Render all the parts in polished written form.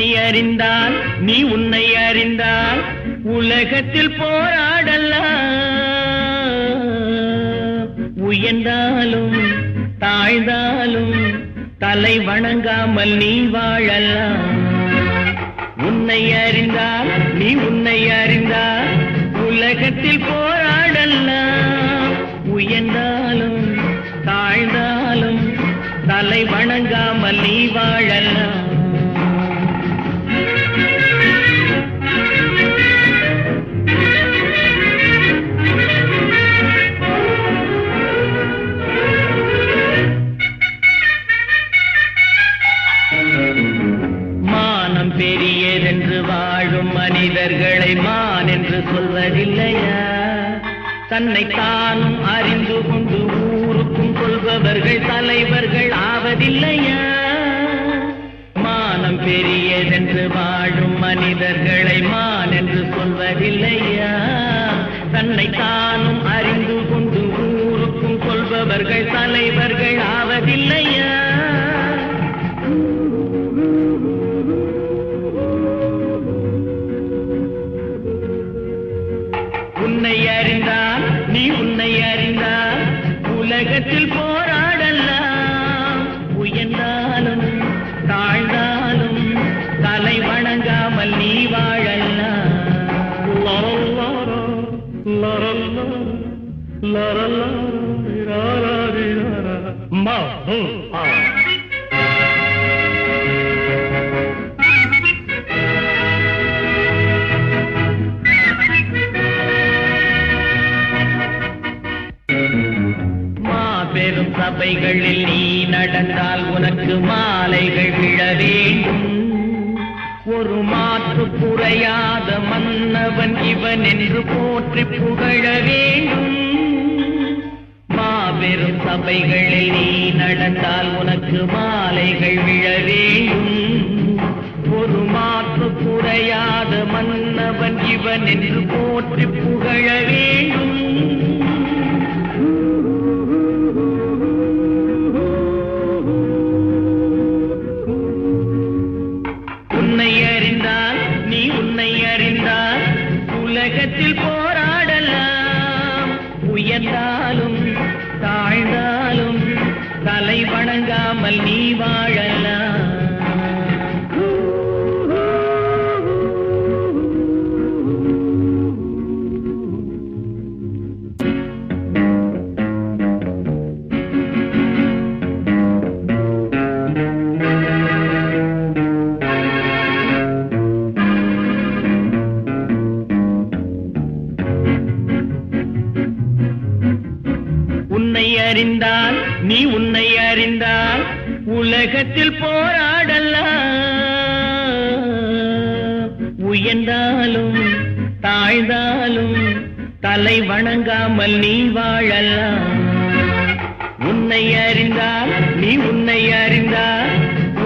உன்னை அறிந்தால் நீ உன்னை அறிந்தால் உலகத்தில் போராடலாம். உயர்ந்தாலும் தாழ்ந்தாலும் தலை வணங்காமல் நீ வாழலாம். உன்னை அறிந்தால் நீ உன்னை அறிந்தால் உலகத்தில் போராடலாம். உயர்ந்தாலும் தாழ்ந்தாலும் தலை வணங்காமல் நீ வாழலாம். மானம் பெரியதென்று வாழும் மனிதர்களை மான் என்று சொல்வதில்லையா? தன்னை தானும் அறிந்து கொண்டு ஊருக்கும் சொல்பவர்கள் தலைவர்கள் ஆவதில்லையா? மானம் பெரியதென்று வாழும் மனிதர்களை மான் என்று சொல்வதில்லையா? தன்னை தானும் அறிந்து கொண்டு ஊருக்கும் சொல்பவர்கள் தலைவர்கள் ஆவதில்லையா? உன்னை அறிந்தால் நீ உன்னை அறிந்தால் உலகத்தில் போராடலாம். உயர்ந்தாலும் தாழ்ந்தாலும் தலை வணங்காமல் நீ வாழலாம். பெரும் சபைகளில் நீ நடந்தால் உனக்கு மாலைகள் விழ வேண்டும். ஒரு மாற்று குறையாத மன்னவன் இவன் என்று போற்றி புகழ வேண்டும். மாபெரும் சபைகளில் நீ நடந்தால் உனக்கு மாலைகள் விழ வேண்டும். ஒரு மாற்று குறையாத மன்னவன் இவன் என்று போற்றி புகழ வேண்டும். உன்னை அறிந்தால் நீ உன்னை அறிந்தால் உலகத்தில் போராடலாம். உயர்ந்தாலும் தாழ்ந்தாலும் தலை வணங்காமல் நீ வாழலாம். உன்னை அறிந்தால் நீ உன்னை அறிந்தால் உலகத்தில் போராடலாம். உயர்ந்தாலும் தாழ்ந்தாலும் தலை வணங்காமல் நீ வாழலாம். உன்னை அறிந்தால் நீ உன்னை அறிந்தால்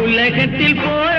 உலகத்தில் போராடலாம்.